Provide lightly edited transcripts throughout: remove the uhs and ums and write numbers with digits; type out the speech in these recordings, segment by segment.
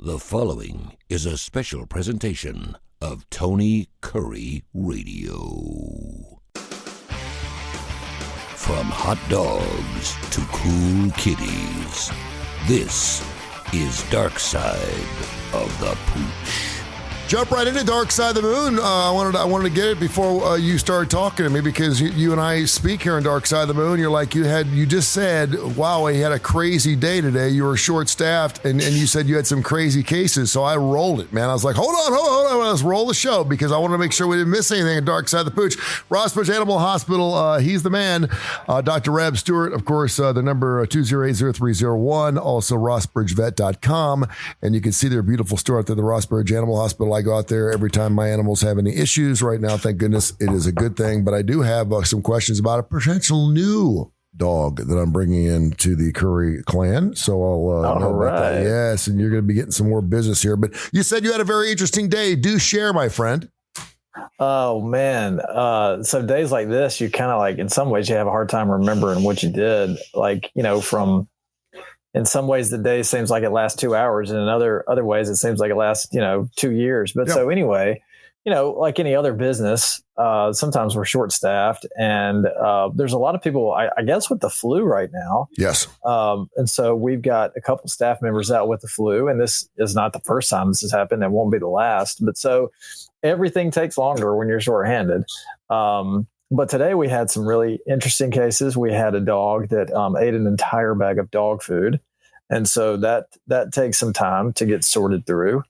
The following is a special presentation of Tony Kurre Radio. From hot dogs to cool kitties, this is Darkside of the Pooch. Jump right into Darkside of the Moon. I wanted to get it before you started talking to me, because you and I speak here on Darkside of the Moon. You're like, you just said, wow, he had a crazy day today. You were short-staffed, and you said you had some crazy cases. So I rolled it, man. I was like, hold on. Let's roll the show, because I want to make sure we didn't miss anything at Darkside of the Pooch. Rossbridge Animal Hospital, he's the man. Dr. Reb Stewart, of course, the number 208-0301. Also, rossbridgevet.com. And you can see their beautiful store out there, the Rossbridge Animal Hospital. I go out there every time my animals have any issues. Right now, thank goodness, it is a good thing. But I do have some questions about a potential new dog that I'm bringing into the Kurre clan. So I'll know about that. Yes, and you're going to be getting some more business here. But you said you had a very interesting day. Do share, my friend. Oh, man. So days like this, you kind of like, in some ways, you have a hard time remembering what you did. Like, in some ways, the day seems like it lasts 2 hours, and in other ways, it seems like it lasts, 2 years. But So anyway, like any other business, sometimes we're short-staffed, and there's a lot of people, I guess, with the flu right now. Yes. And so we've got a couple staff members out with the flu, and this is not the first time this has happened. It won't be the last. But so everything takes longer when you're short-handed. But today we had some really interesting cases. We had a dog that ate an entire bag of dog food. And so that takes some time to get sorted through.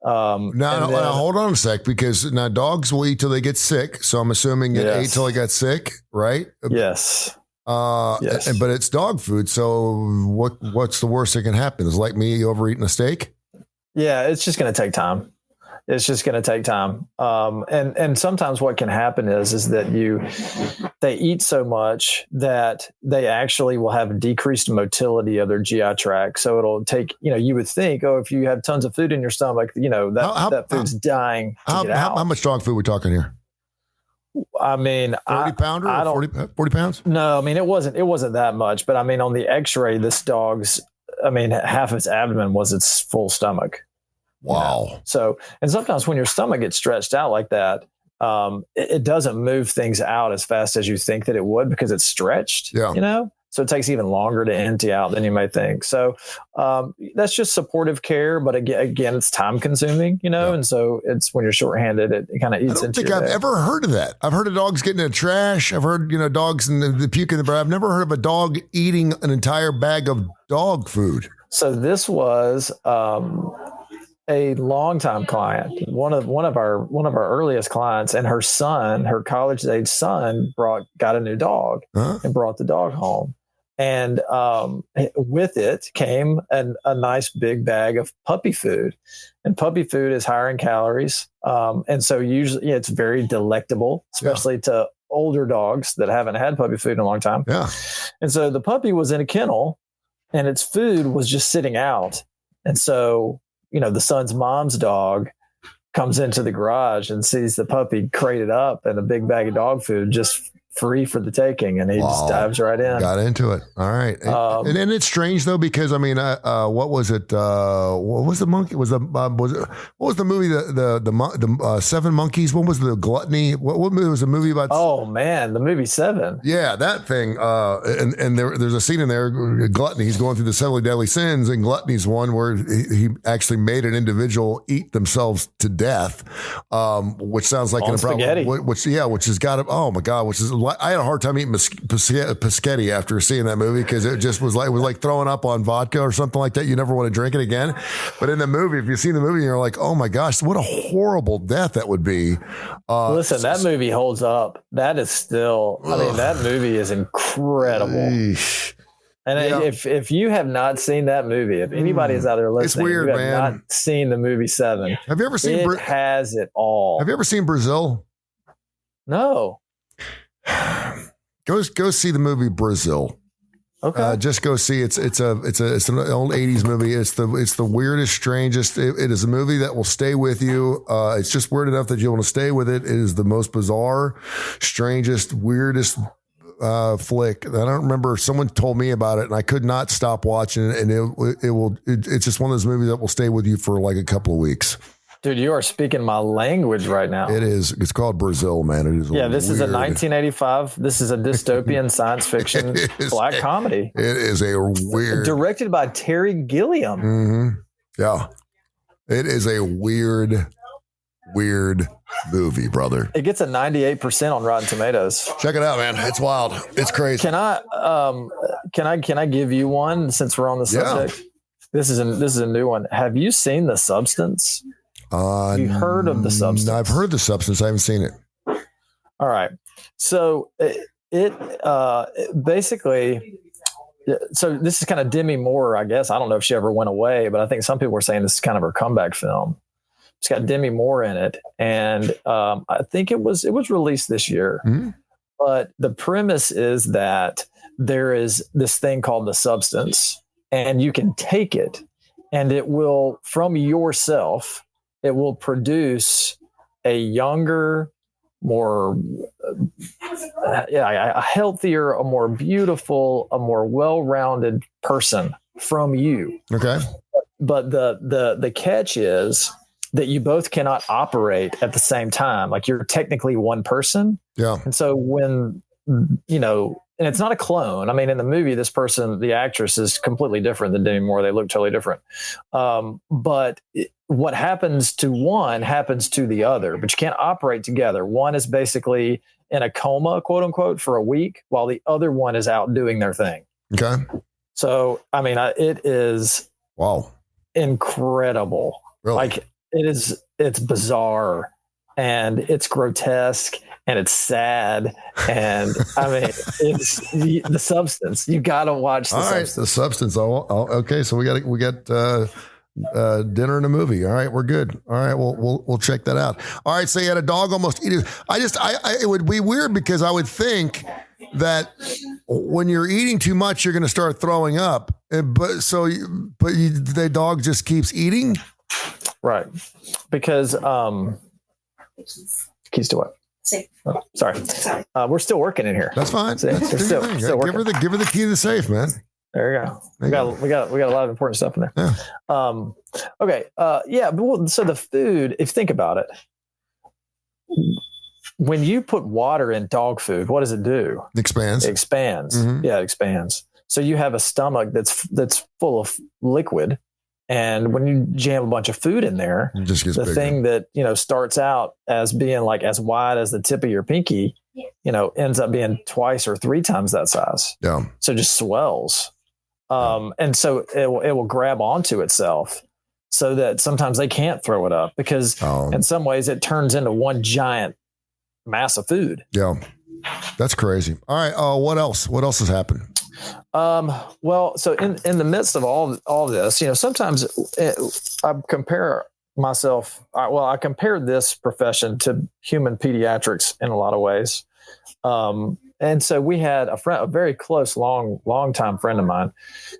Now, hold on a sec, because now dogs will eat till they get sick. So I'm assuming it ate till it got sick, right? Yes. Yes. But it's dog food. So what's the worst that can happen? Is it like me overeating a steak? Yeah, it's just going to take time. And sometimes what can happen is that they eat so much that they actually will have a decreased motility of their GI tract. So it'll take, you would think, if you have tons of food in your stomach, that food's dying to get out. How much dog food are we talking here? I mean, 30 pounder or 40 pounds? No, I mean, it wasn't that much, but I mean, on the x-ray, this dog's, half of its abdomen was its full stomach. Wow. So, and sometimes when your stomach gets stretched out like that, it doesn't move things out as fast as you think that it would, because it's stretched, so it takes even longer to empty out than you may think. So, that's just supportive care. But again, it's time consuming, and so it's when you're shorthanded, it kind of eats into your day. I don't think I've ever heard of that. I've heard of dogs getting in the trash. I've heard, dogs in the puke in the bread. I've never heard of a dog eating an entire bag of dog food. So this was, a longtime client, one of our earliest clients, and her son, her college-age son, got a new dog and brought the dog home, and with it came a nice big bag of puppy food, and puppy food is higher in calories, and so usually it's very delectable, especially to older dogs that haven't had puppy food in a long time. Yeah, and so the puppy was in a kennel, and its food was just sitting out, and so the son's mom's dog comes into the garage and sees the puppy crated up and a big bag of dog food just free for the taking, and he just dives right in. Got into it. All right. And it's strange though, because what was it? What was the monkey? What was the movie? The Seven Monkeys? What was the Gluttony? What movie was the movie about? Oh man, the movie Seven. Yeah, that thing. And there's a scene in there. Gluttony. He's going through the 7 deadly sins, and Gluttony's one where he actually made an individual eat themselves to death, which sounds like spaghetti. Which has got to. Oh my God, which is. I had a hard time eating Pescetti after seeing that movie, because it just was like throwing up on vodka or something like that. You never want to drink it again. But in the movie, if you see the movie, you're like, oh my gosh, what a horrible death that would be. Listen, that movie holds up. That is still, that movie is incredible. Eesh. And if you have not seen that movie, if anybody is out there listening, it's weird, you have not seen the movie Seven. Have you ever seen it? Has it all. Have you ever seen Brazil? No. Go see the movie Brazil. Okay. Just go see it's an old 80s movie. It's the weirdest, strangest. It is a movie that will stay with you. It's just weird enough that you want to stay with it. It is the most bizarre, strangest, weirdest flick. I don't remember. Someone told me about it, and I could not stop watching it. And it's just one of those movies that will stay with you for like a couple of weeks. Dude, you are speaking my language right now. It is. It's called Brazil, man. It is. Yeah, this is a 1985. This is a dystopian science fiction black comedy. It is a weird. Directed by Terry Gilliam. Mm-hmm. Yeah, it is a weird movie, brother. It gets a 98% on Rotten Tomatoes. Check it out, man. It's wild. It's crazy. Can I give you one since we're on the subject? Yeah. This is a new one. Have you seen The Substance? Have you heard of The Substance? I've heard The Substance. I haven't seen it. All right. So it basically, so this is kind of Demi Moore, I guess. I don't know if she ever went away, but I think some people were saying this is kind of her comeback film. It's got Demi Moore in it, and I think it was released this year. Mm-hmm. But the premise is that there is this thing called the substance, and you can take it, and it will, from yourself, it will produce a younger, more, a healthier, a more beautiful, a more well-rounded person from you. Okay. But the catch is that you both cannot operate at the same time. Like, you're technically one person. Yeah. And so when, and it's not a clone. I mean, in the movie, this person, the actress, is completely different than Demi Moore. They look totally different. But what happens to one happens to the other, but you can't operate together. One is basically in a coma, quote unquote, for a week, while the other one is out doing their thing. Okay. So, I mean, it is incredible. Really? Like, it's bizarre, and it's grotesque, and it's sad, and I mean, it's the substance. You got to watch the substance. The substance. Okay, so we got dinner and a movie. All right, we're good. All right, we'll check that out. All right, so you had a dog almost eating. It would be weird because I would think that when you're eating too much, you're going to start throwing up. But the dog just keeps eating. Right. Because keys to what? Safe. Oh, sorry. We're still working in here. That's fine. Still working. Give her the key to the safe, man. There you go. We got a lot of important stuff in there. Yeah. Okay. So the food, if you think about it, when you put water in dog food, what does it do? It expands. Mm-hmm. Yeah, it expands. So you have a stomach that's full of liquid. And when you jam a bunch of food in there, it just gets bigger. Thing that, starts out as being like as wide as the tip of your pinky, ends up being twice or three times that size. Yeah. So it just swells. And so it will grab onto itself so that sometimes they can't throw it up because in some ways it turns into one giant mass of food. Yeah. That's crazy. All right. What else? What else has happened? Well, so in the midst of all this, sometimes I compare myself. I compare this profession to human pediatrics in a lot of ways. And so we had a very close, long time friend of mine.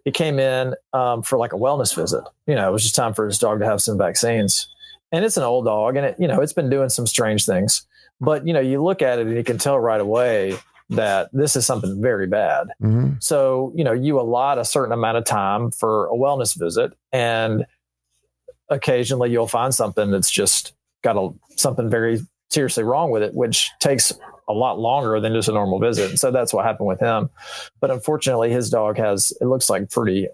He came in for like a wellness visit. It was just time for his dog to have some vaccines. And it's an old dog, and it's been doing some strange things. But you look at it and you can tell right away that this is something very bad. Mm-hmm. So, you allot a certain amount of time for a wellness visit, and occasionally you'll find something that's just got something very seriously wrong with it, which takes a lot longer than just a normal visit. And so that's what happened with him. But unfortunately, his dog it looks like pretty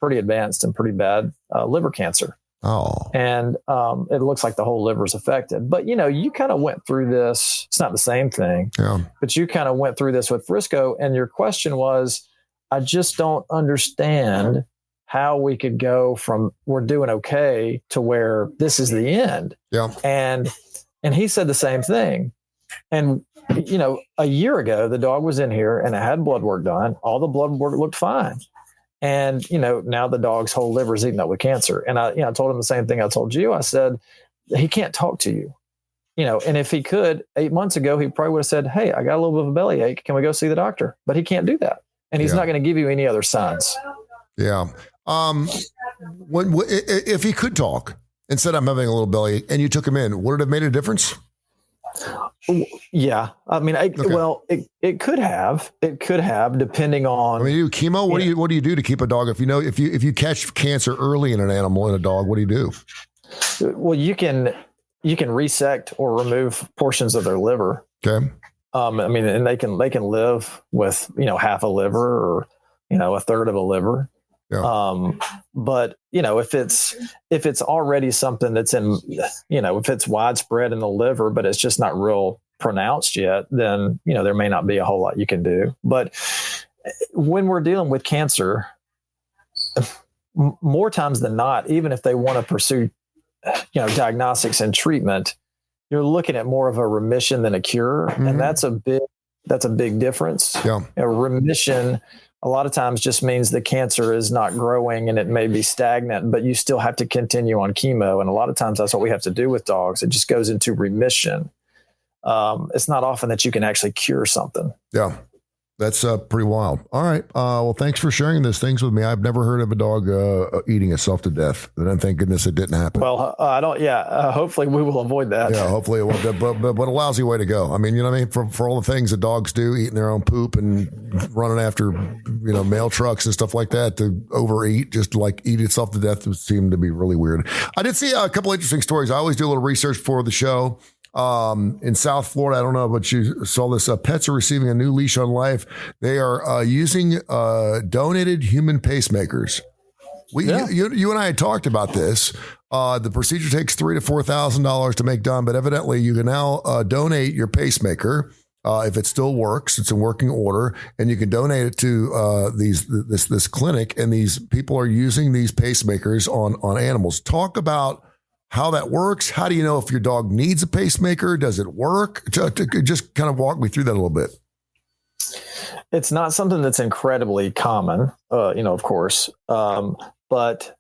advanced and pretty bad liver cancer. Oh. And it looks like the whole liver's affected. But, you kind of went through this. It's not the same thing. Yeah. But you kind of went through this with Frisco. And your question was, I just don't understand how we could go from we're doing okay to where this is the end. Yeah. And he said the same thing. And, a year ago, the dog was in here and it had blood work done. All the blood work looked fine. And, now the dog's whole liver is eaten up with cancer. And I told him the same thing I told you. I said, he can't talk to you, and if he could 8 months ago, he probably would have said, hey, I got a little bit of a bellyache. Can we go see the doctor? But he can't do that. And he's not going to give you any other signs. Yeah. If he could talk and said, I'm having a little bellyache, and you took him in, would it have made a difference? Yeah, I mean, well, it could have, depending on. I mean, you do chemo. What do you do to keep a dog? If you catch cancer early in an animal, in a dog, what do you do? Well, you can resect or remove portions of their liver. Okay. I mean, and they can live with half a liver or a third of a liver. Yeah. But if it's already something that's in, if it's widespread in the liver, but it's just not real pronounced yet, then, there may not be a whole lot you can do. But when we're dealing with cancer, more times than not, even if they want to pursue, diagnostics and treatment, you're looking at more of a remission than a cure. Mm-hmm. And that's a big difference. Yeah. A remission a lot of times just means the cancer is not growing and it may be stagnant, but you still have to continue on chemo. And a lot of times that's what we have to do with dogs. It just goes into remission. It's not often that you can actually cure something. Yeah. That's pretty wild. All right. Well, thanks for sharing these things with me. I've never heard of a dog eating itself to death. And thank goodness it didn't happen. Well, I don't. Yeah. Hopefully we will avoid that. Yeah. Hopefully it won't. But what a lousy way to go. I mean, you know what I mean? For all the things that dogs do, eating their own poop and running after, mail trucks and stuff like that, to overeat, just like eat itself to death, would seem to be really weird. I did see a couple interesting stories. I always do a little research for the show. In South Florida, I don't know, but you saw this. Pets are receiving a new leash on life. They are using donated human pacemakers. You and I had talked about this. The procedure takes $3,000 to $4,000 to make done, but evidently you can now donate your pacemaker if it still works. It's in working order, and you can donate it to this clinic. And these people are using these pacemakers on animals. Talk about how that works. How do you know if your dog needs a pacemaker? Does it work? Just kind of walk me through that a little bit. It's not something that's incredibly common, of course. But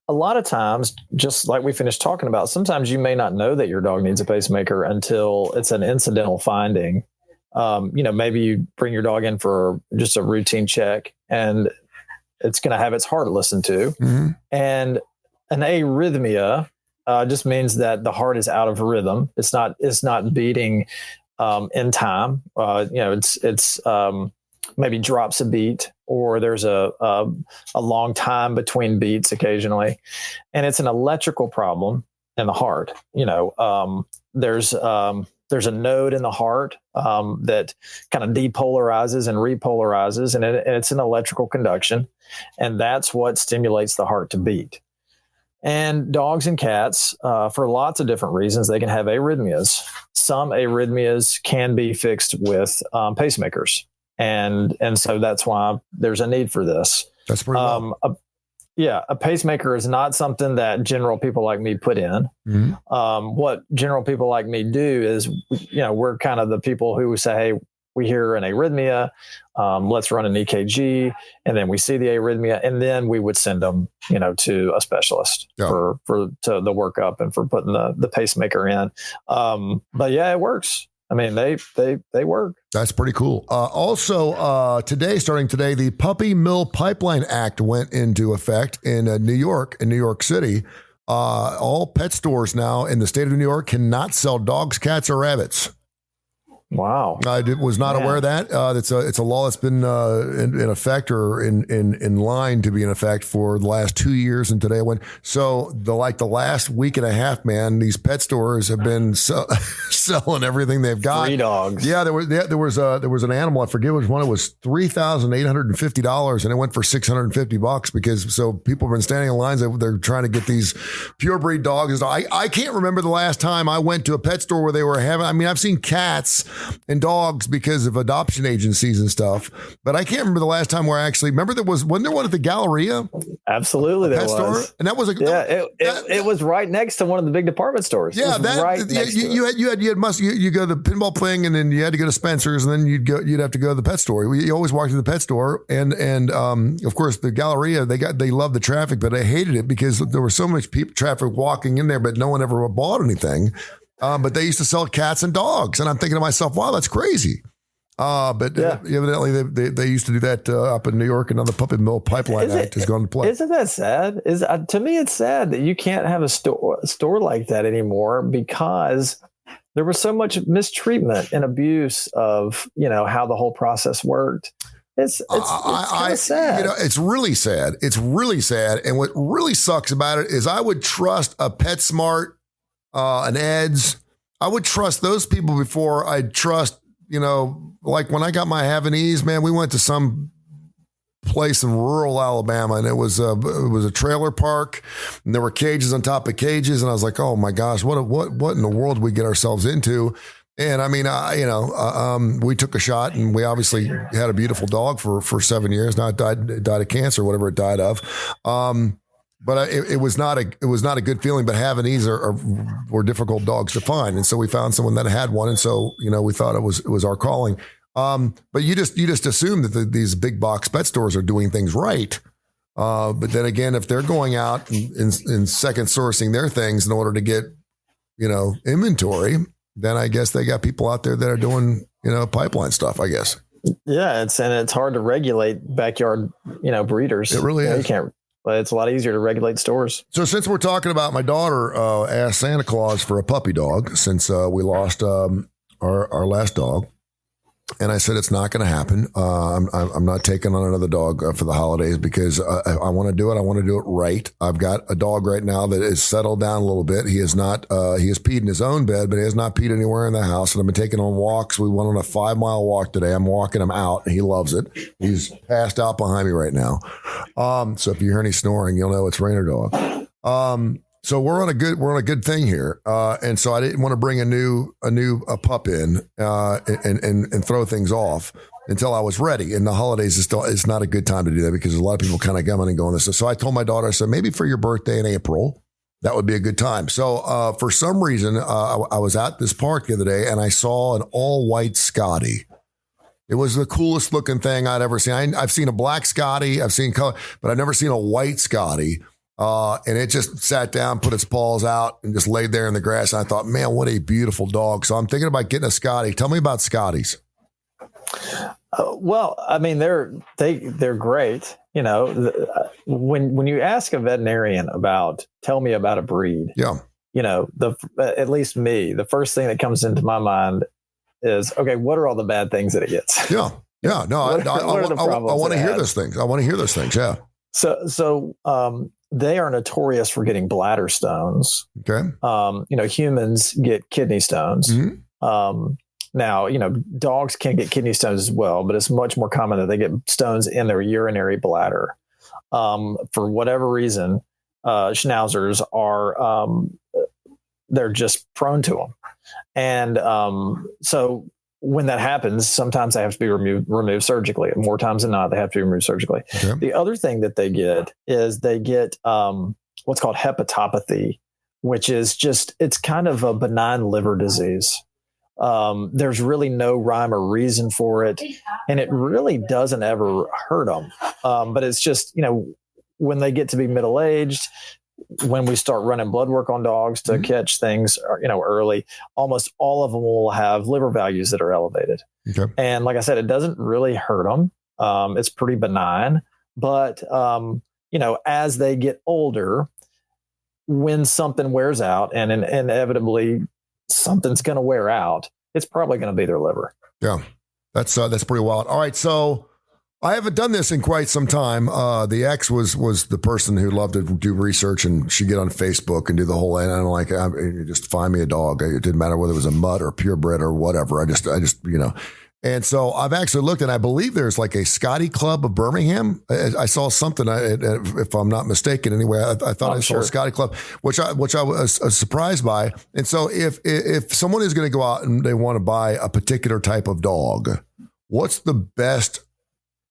a lot of times, just like we finished talking about, sometimes you may not know that your dog needs a pacemaker until it's an incidental finding. Maybe you bring your dog in for just a routine check and it's going to have its heart listened to. Mm-hmm. And an arrhythmia just means that the heart is out of rhythm. It's not beating in time. It's maybe drops a beat, or there's a long time between beats occasionally, and it's an electrical problem in the heart. There's a node in the heart that kind of depolarizes and repolarizes, and it's an electrical conduction, and that's what stimulates the heart to beat. And dogs and cats, for lots of different reasons, they can have arrhythmias. Some arrhythmias can be fixed with pacemakers. And so that's why there's a need for this. That's pretty well. A pacemaker is not something that general people like me put in. Mm-hmm. What general people like me do is, we're kind of the people who say, hey, we hear an arrhythmia, let's run an EKG, and then we see the arrhythmia, and then we would send them, to a specialist for the workup and for putting the pacemaker in. But yeah, it works. I mean, they work. That's pretty cool. Also, starting today, the Puppy Mill Pipeline Act went into effect in New York City. All pet stores now in the state of New York cannot sell dogs, cats, or rabbits. Wow. I was not aware of that. It's a law that's been in effect, or in line to be in effect, for the last 2 years. And today I went. So the last week and a half, man, these pet stores have been selling everything they've got. Free dogs. Yeah, there was an animal. I forget which one. It was $3,850, and it went for $650 because people have been standing in lines. They're trying to get these purebred dogs. I can't remember the last time I went to a pet store where they were having. I mean, I've seen cats and dogs because of adoption agencies and stuff, but I can't remember the last time where I actually remember wasn't there one at the Galleria? Absolutely, there was. Store? And that was it was right next to one of the big department stores. Yeah, you go to the pinball thing, and then you had to go to Spencer's, and then you'd have to go to the pet store. You always walk to the pet store, and of course the Galleria, they loved the traffic, but I hated it because there was so much traffic walking in there, but no one ever bought anything. But they used to sell cats and dogs, and I'm thinking to myself, wow, that's crazy. Evidently they used to do that up in New York, and now the Puppy Mill Pipeline Act has gone to play. Isn't that sad? To me, it's sad that you can't have a store like that anymore, because there was so much mistreatment and abuse of, how the whole process worked. It's kind of sad. It's really sad. It's really sad. And what really sucks about it is I would trust a PetSmart, an Ed's. I would trust those people before I'd trust, like when I got my Havanese, man, we went to some place in rural Alabama, and it was a trailer park, and there were cages on top of cages, and I was like, oh my gosh, what in the world did we get ourselves into? And I mean, we took a shot, and we obviously had a beautiful dog for 7 years. Now it died of cancer, whatever it died of. But it was not a good feeling. But Havanese were difficult dogs to find, and so we found someone that had one, and so we thought it was our calling. But you just assume that these big box pet stores are doing things right. But then again, if they're going out and second sourcing their things in order to get, inventory, then I guess they got people out there that are doing, pipeline stuff, I guess. Yeah. It's hard to regulate backyard, breeders. It really is. You can't, but it's a lot easier to regulate stores. So since we're talking about, my daughter asked Santa Claus for a puppy dog since we lost our last dog. And I said, it's not going to happen. I'm not taking on another dog for the holidays because I want to do it. I want to do it right. I've got a dog right now that is settled down a little bit. He has peed in his own bed, but he has not peed anywhere in the house. And I've been taking on walks. We went on a 5-mile walk today. I'm walking him out, and he loves it. He's passed out behind me right now. So if you hear any snoring, you'll know it's Rainer dog. So we're on a good thing here, and so I didn't want to bring a pup in and throw things off until I was ready. And the holidays it's not a good time to do that because a lot of people kind of come and go on this. So I told my daughter, I said, maybe for your birthday in April, that would be a good time. So for some reason, I was at this park the other day and I saw an all white Scotty. It was the coolest looking thing I'd ever seen. I've seen a black Scotty, I've seen color, but I've never seen a white Scotty. And it just sat down, put its paws out, and just laid there in the grass. And I thought, man, what a beautiful dog. So I'm thinking about getting a Scotty. Tell me about Scotties. Well, I mean, they're great. When you ask a veterinarian tell me about a breed. Yeah. At least me, the first thing that comes into my mind is, okay, what are all the bad things that it gets? Yeah. Yeah. No, I want to hear those things. I want to hear those things. Yeah. So they are notorious for getting bladder stones. Okay. Humans get kidney stones. Mm-hmm. Now, dogs can get kidney stones as well, but it's much more common that they get stones in their urinary bladder. For whatever reason, schnauzers are, they're just prone to them. And so when that happens, sometimes they have to be removed surgically. More times than not, they have to be removed surgically. Okay. The other thing that they get is what's called hepatopathy, which is it's kind of a benign liver disease. There's really no rhyme or reason for it, and it really doesn't ever hurt them. But it's just, when they get to be middle-aged, when we start running blood work on dogs to catch things, early, almost all of them will have liver values that are elevated. Okay. And like I said, it doesn't really hurt them. It's pretty benign, but as they get older, when something wears out, and inevitably something's going to wear out, it's probably going to be their liver. Yeah, that's pretty wild. All right, so I haven't done this in quite some time. The ex was the person who loved to do research, and she'd get on Facebook and do the whole, and I'm like, just find me a dog. It didn't matter whether it was a mutt or purebred or whatever. I just And so I've actually looked, and I believe there's like a Scotty Club of Birmingham. I saw something, if I'm not mistaken. Anyway, I thought I saw a Scotty Club, which I was surprised by. And so if someone is going to go out and they want to buy a particular type of dog, what's the best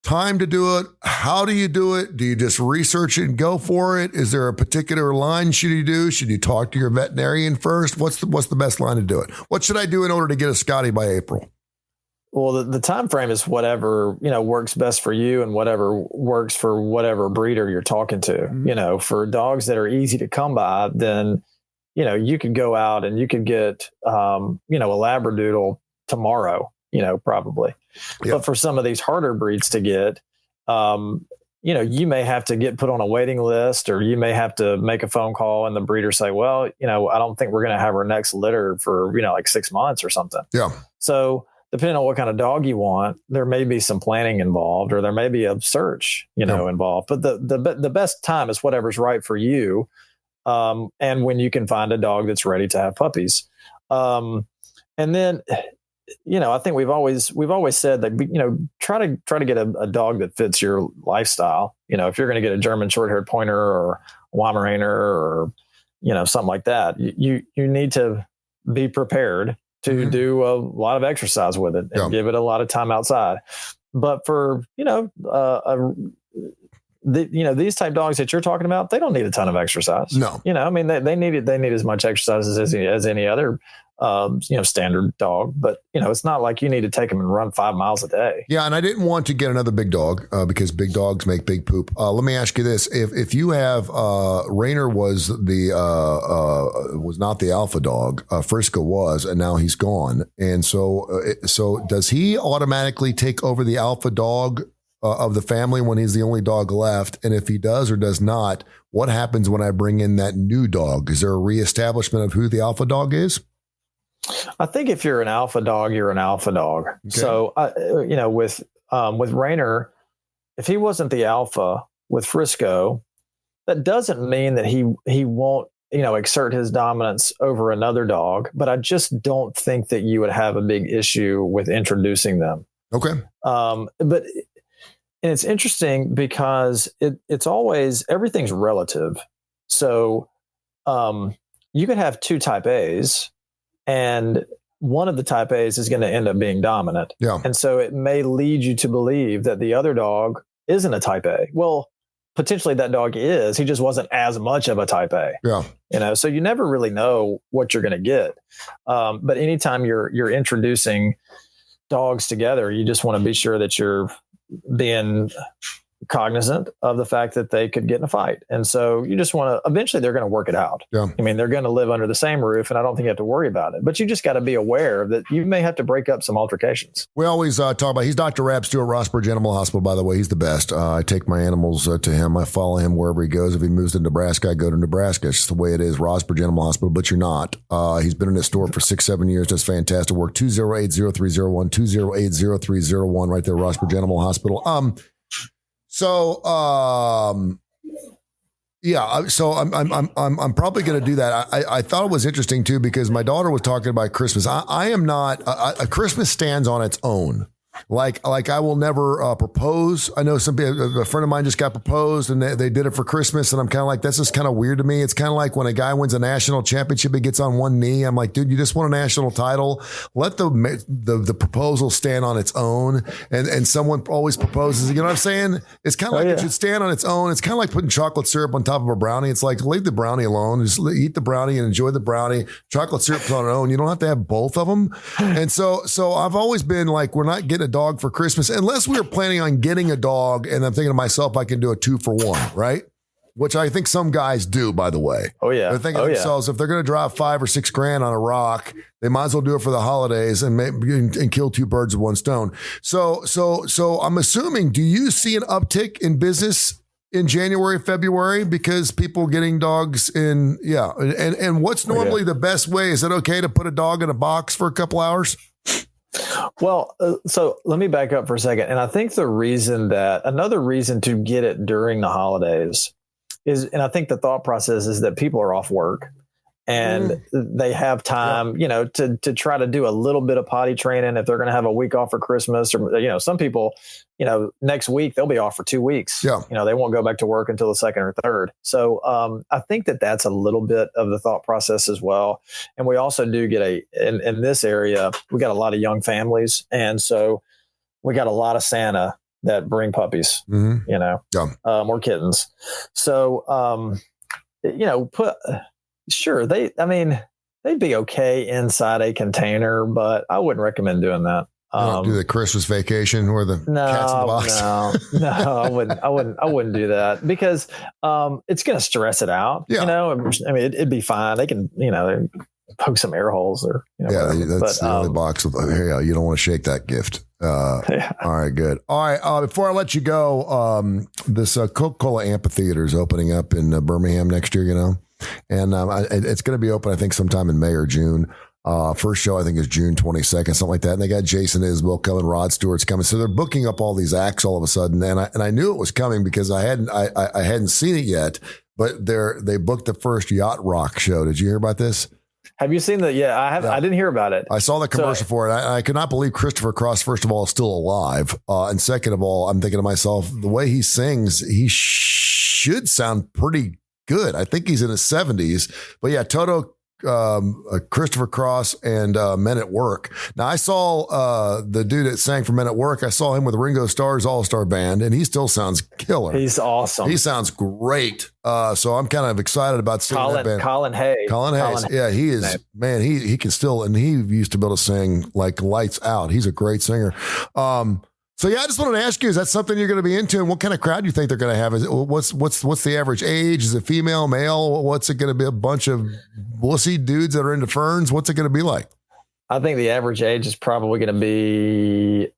time to do it? How do you do it? Do you just research it and go for it? Is there a particular line should you do? Should you talk to your veterinarian first? What's the best line to do it? What should I do in order to get a Scotty by April? Well, the time frame is whatever, works best for you and whatever works for whatever breeder you're talking to. Mm-hmm. For dogs that are easy to come by, then, you could go out and you could get, a Labradoodle tomorrow, probably. Yep. But for some of these harder breeds to get, you may have to get put on a waiting list, or you may have to make a phone call and the breeder say, well, I don't think we're going to have our next litter for, like 6 months or something. Yeah. So depending on what kind of dog you want, there may be some planning involved, or there may be a search, involved. But the best time is whatever's right for you. And when you can find a dog that's ready to have puppies. And then, I think we've always said that, try to get a dog that fits your lifestyle. If you're going to get a German short-haired pointer or Weimaraner or, something like that, you need to be prepared to do a lot of exercise with it and give it a lot of time outside. But for, these type dogs that you're talking about, they don't need a ton of exercise. No. They need as much exercise as any other standard dog, but it's not like you need to take them and run 5 miles a day. Yeah. And I didn't want to get another big dog because big dogs make big poop. Let me ask you this. If you have, Rainer was not the alpha dog, Frisco was, and now he's gone. And so does he automatically take over the alpha dog of the family when he's the only dog left? And if he does or does not, what happens when I bring in that new dog? Is there a reestablishment of who the alpha dog is? I think if you're an alpha dog, you're an alpha dog. Okay. So, with Rainer, if he wasn't the alpha with Frisco, that doesn't mean that he won't, exert his dominance over another dog. But I just don't think that you would have a big issue with introducing them. Okay. And it's interesting because it's always, everything's relative. So, you could have 2 type A's, and one of the type A's is going to end up being dominant. Yeah. And so it may lead you to believe that the other dog isn't a type A. Well, potentially that dog is. He just wasn't as much of a type A. Yeah. So you never really know what you're going to get. But anytime you're introducing dogs together, you just want to be sure that you're being cognizant of the fact that they could get in a fight. And so you just want to, eventually they're going to work it out. Yeah. They're going to live under the same roof, and I don't think you have to worry about it, but you just got to be aware that you may have to break up some altercations. We always talk about, he's Dr. Rapp, Stewart, Rossburg Animal Hospital, by the way. He's the best. I take my animals to him. I follow him wherever he goes. If he moves to Nebraska, I go to Nebraska. It's just the way it is. Rossburg Animal Hospital, but you're not. He's been in his store for 6-7 years. Does fantastic work. 208-0301, 208-0301 right there, Rossburg Animal Hospital. So I'm probably going to do that. I thought it was interesting too, because my daughter was talking about Christmas. I am not, a Christmas stands on its own. Like I will never propose. I know a friend of mine just got proposed and they did it for Christmas. And I'm kind of like, that's just kind of weird to me. It's kind of like when a guy wins a national championship, he gets on one knee. I'm like, dude, you just won a national title. Let the proposal stand on its own. And someone always proposes, you know what I'm saying? It's kind of it should stand on its own. It's kind of like putting chocolate syrup on top of a brownie. It's like, leave the brownie alone. Just eat the brownie and enjoy the brownie. Chocolate syrup's on its own. You don't have to have both of them. And so I've always been like, we're not getting a dog for Christmas unless we were planning on getting a dog, and I'm thinking to myself, I can do a 2-for-1, right? Which I think some guys do, by the way. Oh yeah. They're thinking to themselves, if they're going to drop $5 or $6 grand on a rock, they might as well do it for the holidays and kill 2 birds with 1 stone. So I'm assuming, do you see an uptick in business in January, February, because people getting dogs in? Yeah. And what's normally the best way? Is it okay to put a dog in a box for a couple hours? Well, so let me back up for a second. And I think another reason to get it during the holidays is, and I think the thought process is that people are off work and they have time, to try to do a little bit of potty training if they're going to have a week off for Christmas, or, some people, next week they'll be off for 2 weeks. Yeah. They won't go back to work until the 2nd or 3rd. So I think that's a little bit of the thought process as well. And we also do get in this area, we got a lot of young families. And so we got a lot of Santa that bring puppies, or kittens. So, sure, they'd be okay inside a container, but I wouldn't recommend doing that. Do the Christmas vacation or the cats in the box? No, I wouldn't do that, because it's going to stress it out. Yeah. It'd be fine. They can, poke some air holes or, that's the only box. You don't want to shake that gift. Yeah. All right, good. All right. Before I let you go, this Coca-Cola amphitheater is opening up in Birmingham next year, and it's going to be open, I think, sometime in May or June. First show, I think, is June 22nd, something like that. And they got Jason Isbell coming, Rod Stewart's coming. So they're booking up all these acts all of a sudden. And I knew it was coming because I hadn't seen it yet, but they booked the first Yacht Rock show. Did you hear about this? Have you seen Yeah, I have. Yeah. I didn't hear about it. I saw the commercial for it. I could not believe Christopher Cross, first of all, is still alive. And second of all, I'm thinking to myself, the way he sings, he should sound pretty good. I think he's in his 70s. But yeah, Toto, Christopher Cross, and Men at Work. Now, I saw the dude that sang for Men at Work. I saw him with Ringo Starr's All-Star Band, and he still sounds killer. He's awesome. He sounds great. So I'm kind of excited about seeing that band. Colin Hayes. Yeah, he is, man, he can still, and he used to be able to sing like lights out. He's a great singer. So yeah, I just wanted to ask you, is that something you're going to be into, and what kind of crowd do you think they're going to have? Is it, what's the average age? Is it female, male? What's it going to be? A bunch of wussy dudes that are into ferns? What's it going to be like? I think the average age is probably going to be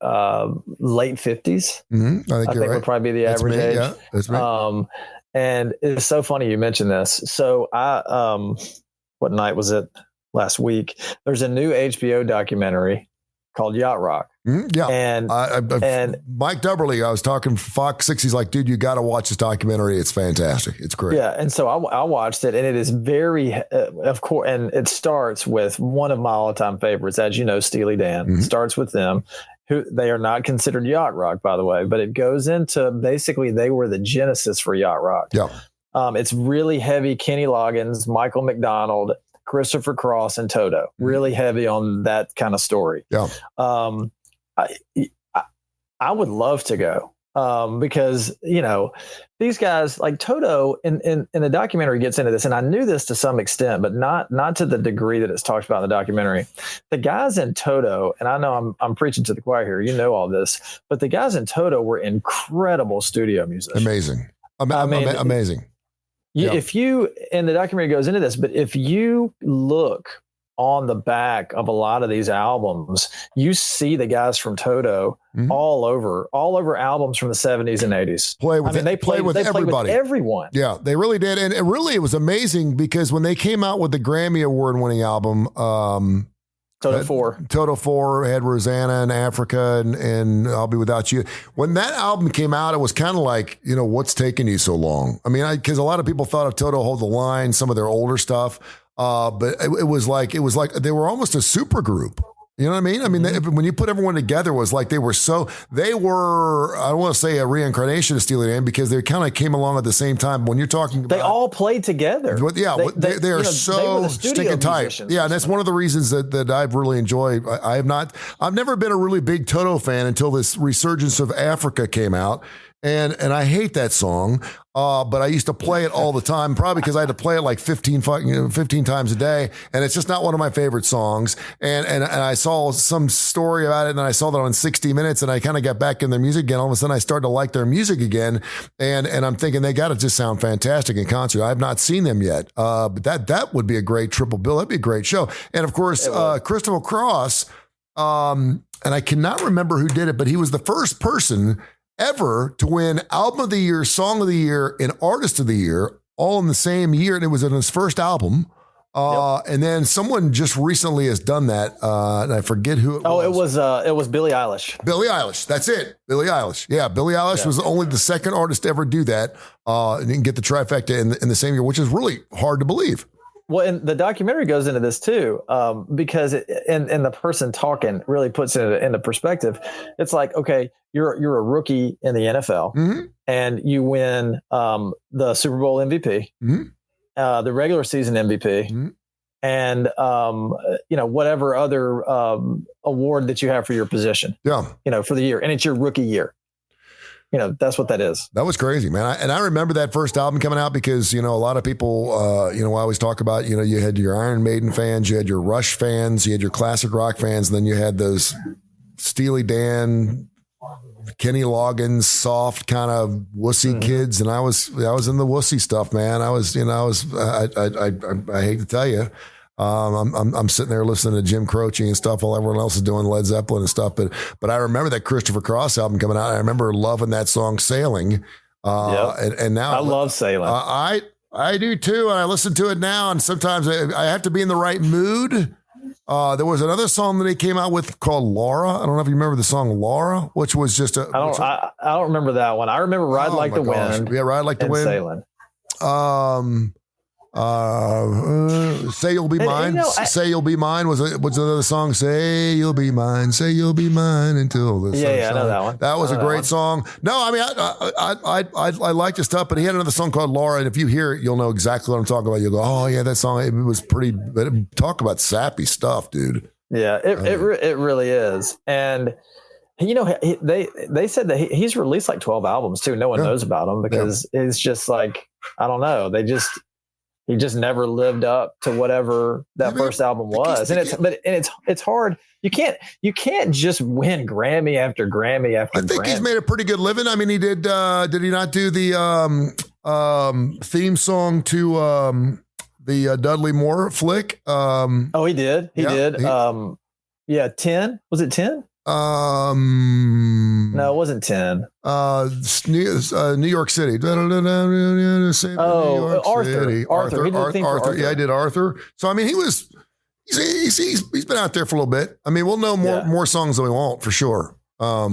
late 50s. Mm-hmm. I think would probably be the average age. Yeah, that's me. And it's so funny you mentioned this. So I, what night was it? Last week. There's a new HBO documentary called Yacht Rock. Yeah. And Mike Dubberly, I was talking Fox 6. He's like, dude, you got to watch this documentary. It's fantastic. It's great. Yeah. And so I watched it, and it is very, of course, and it starts with one of my all-time favorites, as you know, Steely Dan. Mm-hmm. Starts with them, who they are not considered yacht rock, by the way, but it goes into basically they were the genesis for yacht rock. Yeah. It's really heavy. Kenny Loggins, Michael McDonald, Christopher Cross, and Toto. Really heavy on that kind of story. Yeah. I would love to go because, these guys like Toto in the documentary gets into this. And I knew this to some extent, but not to the degree that it's talked about in the documentary. The guys in Toto, and I know I'm preaching to the choir here, all this, but the guys in Toto were incredible studio musicians. Amazing. Amazing. If you, and the documentary goes into this, but if you look on the back of a lot of these albums, you see the guys from Toto all over albums from the 70s and 80s. They played with everybody. With everyone. Yeah, they really did. And it was amazing because when they came out with the Grammy Award winning album, Toto 4 had Rosanna and Africa and I'll Be Without You. When that album came out, it was kind of like, what's taking you so long? I mean, because a lot of people thought of Toto Hold the Line, some of their older stuff. But it was like they were almost a super group. You know what I mean? I mean, when you put everyone together, it was like they were, I don't want to say a reincarnation of Steely Dan because they kind of came along at the same time. When you're talking about, they all played together. They are so stinking tight. Yeah. And that's one of the reasons that I've really enjoyed. I've never been a really big Toto fan until this Resurgence of Africa came out. And I hate that song, but I used to play it all the time, probably because I had to play it like 15 times a day, and it's just not one of my favorite songs. And I saw some story about it, and I saw that on 60 Minutes, and I kind of got back in their music again. All of a sudden, I started to like their music again, and I'm thinking they got to just sound fantastic in concert. I have not seen them yet, but that would be a great triple bill. That'd be a great show. And of course, Christopher Cross, and I cannot remember who did it, but he was the first person ever to win Album of the Year, Song of the Year, and Artist of the Year all in the same year. And it was in his first album. And then someone just recently has done that. And I forget who it was. It was Billie Eilish. Billie Eilish. That's it. Billie Eilish. Yeah. Billie Eilish was only the second artist to ever do that. And didn't get the trifecta in the same year, which is really hard to believe. Well, and the documentary goes into this too, because and the person talking really puts it into perspective. It's like, okay, you're a rookie in the NFL, and you win the Super Bowl MVP, the regular season MVP, and whatever other award that you have for your position. Yeah, for the year, and it's your rookie year. That's what that is. That was crazy, man. I remember that first album coming out because, a lot of people, I always talk about, you had your Iron Maiden fans, you had your Rush fans, you had your classic rock fans, and then you had those Steely Dan, Kenny Loggins, soft kind of wussy kids. And I was in the wussy stuff, man. I hate to tell you, I'm sitting there listening to Jim Croce and stuff while everyone else is doing Led Zeppelin and stuff. But I remember that Christopher Cross album coming out. I remember loving that song "Sailing." And now I love "Sailing." I do too, and I listen to it now. And sometimes I have to be in the right mood. There was another song that he came out with called "Laura." I don't know if you remember the song "Laura," which was just a. I don't remember that one. I remember "Ride Like the Wind." Yeah, "Ride Like the Wind." "Sailing." Say You'll Be Mine. Say You'll Be Mine was another song. Say you'll be mine. Say you'll be mine until the sunshine. I know that one. That was a great song. No, I mean I like the stuff, but he had another song called "Laura," and if you hear it, you'll know exactly what I'm talking about. You'll go, oh yeah, that song. It was pretty. Talk about sappy stuff, dude. Yeah, it really is. And they said that he's released like 12 albums too. No one knows about him because it's just like, I don't know. He just never lived up to whatever that first album was. And it's hard. You can't just win Grammy after Grammy after Grammy. I think he's made a pretty good living. I mean, he did he not do the theme song to the Dudley Moore flick? He did. He did. 10. Was it 10? No, it wasn't 10. New York City. Arthur. Yeah, I did Arthur. So I mean, he's been out there for a little bit. I mean, we'll know more songs than we won't for sure. I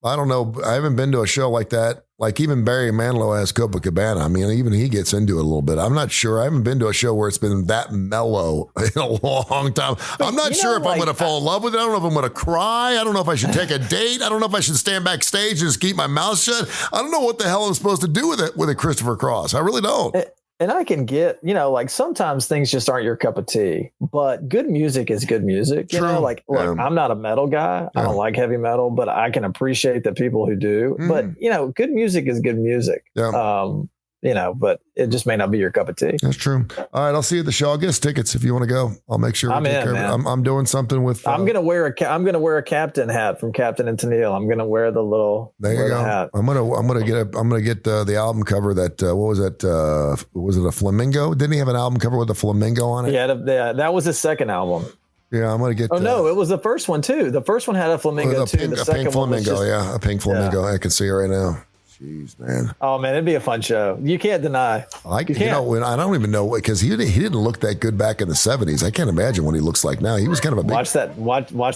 don't know. I haven't been to a show like that. Like even Barry Manilow has Copacabana. I mean, even he gets into it a little bit. I'm not sure. I haven't been to a show where it's been that mellow in a long time. I'm not sure if I'm going to fall in love with it. I don't know if I'm going to cry. I don't know if I should take a date. I don't know if I should stand backstage and just keep my mouth shut. I don't know what the hell I'm supposed to do with a Christopher Cross. I really don't. And I can get, like sometimes things just aren't your cup of tea, but good music is good music. You know, like, look, I'm not a metal guy. I don't like heavy metal, but I can appreciate the people who do. But, good music is good music. But it just may not be your cup of tea. That's true. All right. I'll see you at the show. I'll get us tickets if you want to go. I'll make sure. I'm in, man. I'm doing something with. I'm going to wear a captain hat from Captain and Tennille. I'm going to wear the little hat. I'm going to get the album cover that, what was that? Was it a flamingo? Didn't he have an album cover with a flamingo on it? Yeah. That was his second album. Yeah, I'm going to get. No, it was the first one too. The first one had a flamingo too. The second pink flamingo. one was a pink flamingo. I can see it right now. Jeez, man. Oh man, it'd be a fun show. You can't deny. I don't even know because he didn't look that good back in the 70s. I can't imagine what he looks like now. He was kind of a big. Watch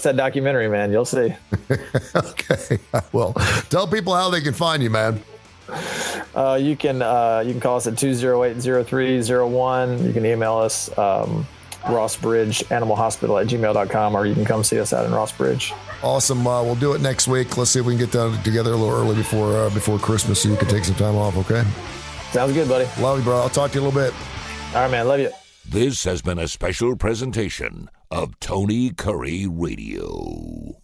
that documentary, man. You'll see. Okay. Well, tell people how they can find you, man. You can call us at 208-0301. You can email us rossbridgeanimalhospital@gmail.com, or you can come see us out in Rossbridge. Awesome. We'll do it next week. Let's see if we can get together a little early before Christmas so you can take some time off, okay? Sounds good, buddy. Love you, bro. I'll talk to you a little bit. All right, man. Love you. This has been a special presentation of Tony Curry Radio.